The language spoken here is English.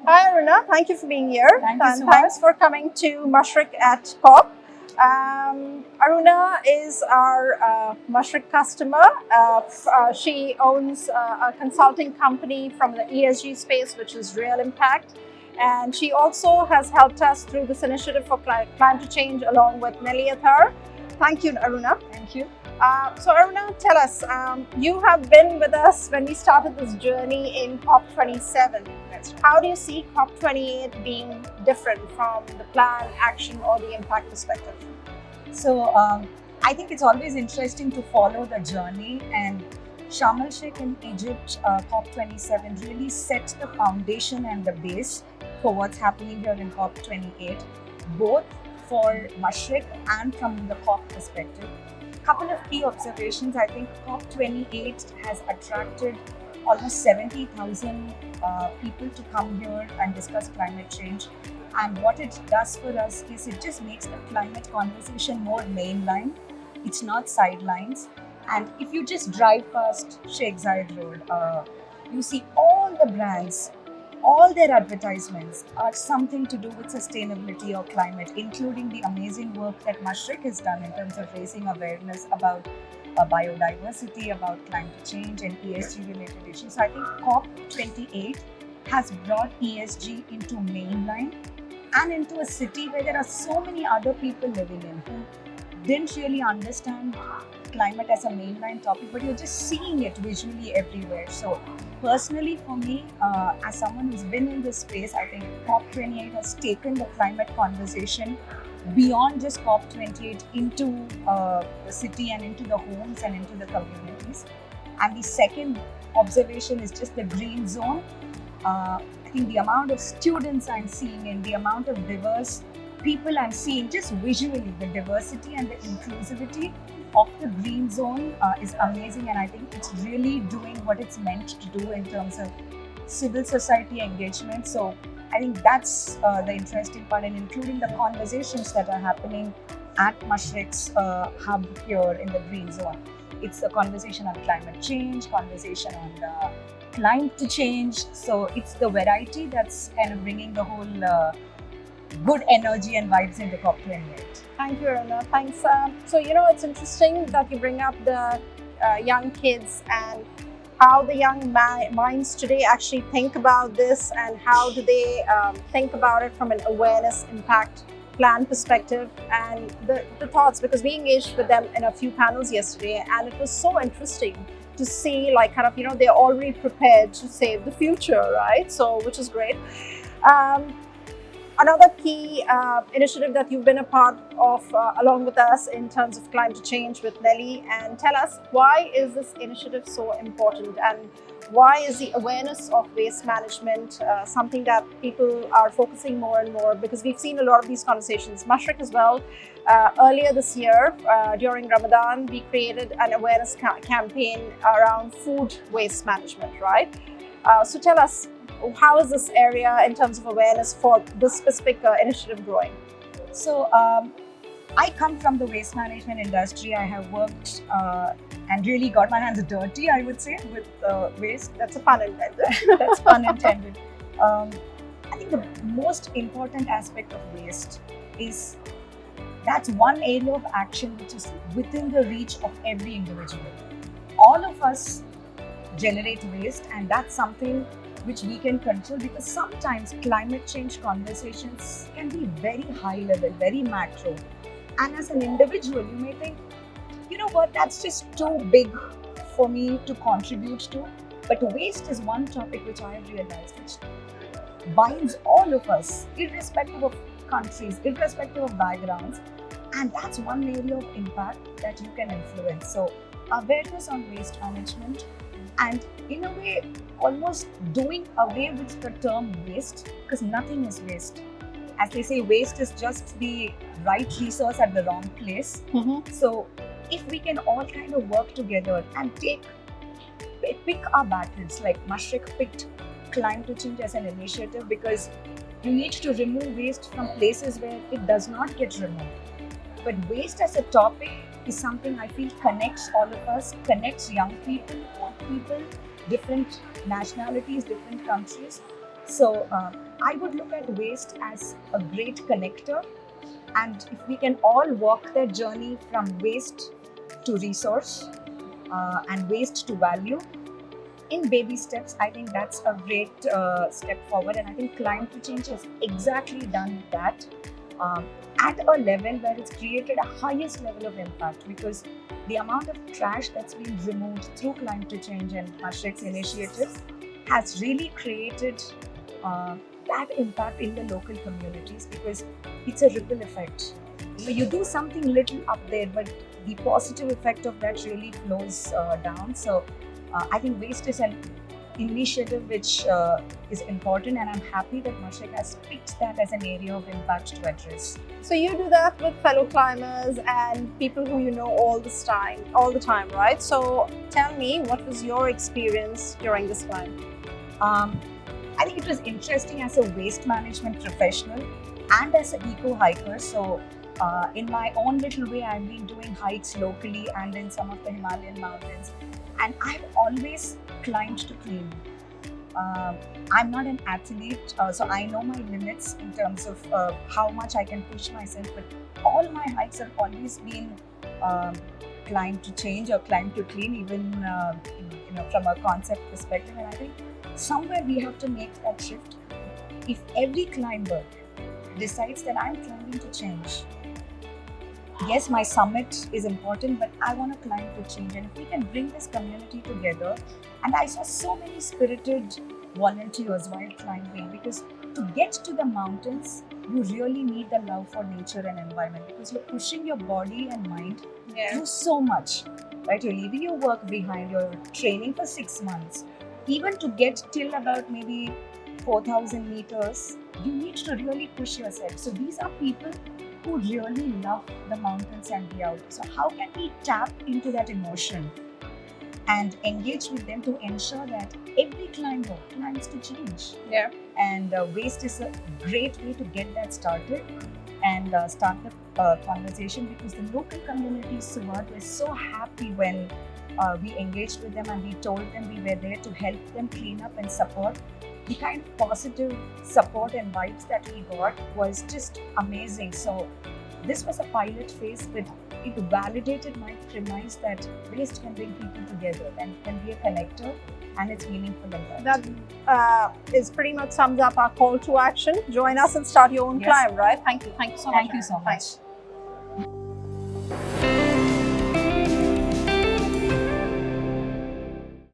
Hi Aruna, thank you for being here. Thank you And so thanks much. for coming to Mashreq at COP. Aruna is our Mashreq customer. She owns a consulting company from the ESG space, which is Real Impact. And she also has helped us through this initiative for climate change along with Nelly Athar. Thank you, Aruna. Thank you. So Aruna, tell us, you have been with us when we started this journey in COP27. That's right. How do you see COP28 being different from the plan, action, or the impact perspective? So I think it's always interesting to follow the journey, and Sharm el Sheikh in Egypt, COP27 really sets the foundation and the base for what's happening here in COP28, both for Mashreq and from the COP perspective. Couple of key observations. I think COP28 has attracted almost 70,000 people to come here and discuss climate change. And what it does for us is it just makes the climate conversation more mainline. It's not sidelines. And if you just drive past Sheikh Zayed Road, you see all the brands, all their advertisements are something to do with sustainability or climate, including the amazing work that Mashreq has done in terms of raising awareness about biodiversity, about climate change and ESG related issues. So I think COP28 has brought ESG into mainline and into a city where there are so many other people living in who didn't really understand climate as a mainline topic, but you're just seeing it visually everywhere. So personally for me, as someone who's been in this space, I think COP28 has taken the climate conversation beyond just COP28 into the city and into the homes and into the communities. And the second observation is just the green zone. I think the amount of students I'm seeing and the amount of diverse people I'm seeing, just visually, the diversity and the inclusivity of the green zone is amazing, and I think it's really doing what it's meant to do in terms of civil society engagement. So I think that's the interesting part, and including the conversations that are happening at Mashreq's hub here in the green zone. It's a conversation on climate change, conversation on climate change. So it's the variety that's kind of bringing the whole good energy and vibes into COP28. Thank you, Aruna. Thanks. So, it's interesting that you bring up the young kids and how the young minds today actually think about this and how do they think about it from an awareness, impact, plan perspective and the thoughts, because we engaged with them in a few panels yesterday and it was so interesting to see they're already prepared to save the future, right? So, which is great. Another key initiative that you've been a part of along with us in terms of climate change with Nelly, and tell us, why is this initiative so important and why is the awareness of waste management something that people are focusing more and more, because we've seen a lot of these conversations. Mashreq as well, earlier this year during Ramadan, we created an awareness campaign around food waste management, right? So tell us, how is this area in terms of awareness for this specific initiative growing? So I come from the waste management industry. I have worked and really got my hands dirty, I would say, with waste. That's a pun intended. That's pun intended. I think the most important aspect of waste is that's one area of action which is within the reach of every individual. All of us generate waste, and that's something which we can control, because sometimes climate change conversations can be very high level, very macro. And as an individual, you may think, you know what, that's just too big for me to contribute to. But waste is one topic which I have realized which binds all of us, irrespective of countries, irrespective of backgrounds. And that's one area of impact that you can influence. So awareness on waste management, and in a way almost doing away with the term waste, because nothing is waste. As they say, waste is just the right resource at the wrong place. Mm-hmm. So if we can all kind of work together and pick our battles, like Mashreq picked climate change as an initiative, because you need to remove waste from places where it does not get removed. But waste as a topic is something I feel connects all of us, connects young people, old people, different nationalities, different countries. So I would look at waste as a great connector, and if we can all walk that journey from waste to resource and waste to value in baby steps, I think that's a great step forward. And I think climate change has exactly done that at a level where it's created a highest level of impact, because the amount of trash that's been removed through climate change and Mashreq's initiative has really created that impact in the local communities, because it's a ripple effect. You do something little up there, but the positive effect of that really flows down. So I think waste is an initiative which is important, and I'm happy that Mashreq has picked that as an area of impact to address. So you do that with fellow climbers and people who you know all the time, right? So tell me, what was your experience during this climb? I think it was interesting as a waste management professional and as an eco hiker. So in my own little way, I've been doing hikes locally and in some of the Himalayan mountains, and I've always climbed to clean. I'm not an athlete, so I know my limits in terms of how much I can push myself, but all my hikes have always been climb to change or climb to clean, even from a concept perspective. And I think somewhere we have to make that shift. If every climber decides that I'm climbing to change, yes, my summit is important, but I want to climb to change. And if we can bring this community together, and I saw so many spirited volunteers while climbing, because to get to the mountains, you really need the love for nature and environment, because you're pushing your body and mind through so much, right? You're leaving your work behind, you're training for 6 months. Even to get till about maybe 4,000 meters, you need to really push yourself. So these are people who really love the mountains and the outdoors. So how can we tap into that emotion and engage with them to ensure that every climber climbs to change? Yeah. And waste is a great way to get that started and start the conversation, because the local communities, Suvat, were so happy when we engaged with them and we told them we were there to help them clean up and support. The kind of positive support and vibes that we got was just amazing. So this was a pilot phase, but it validated my premise that waste can bring people together and can be a connector, and it's meaningful in that. That is pretty much sums up our call to action. Join us and start your own Yes. climb, right? Thank you so much. Thank you so much.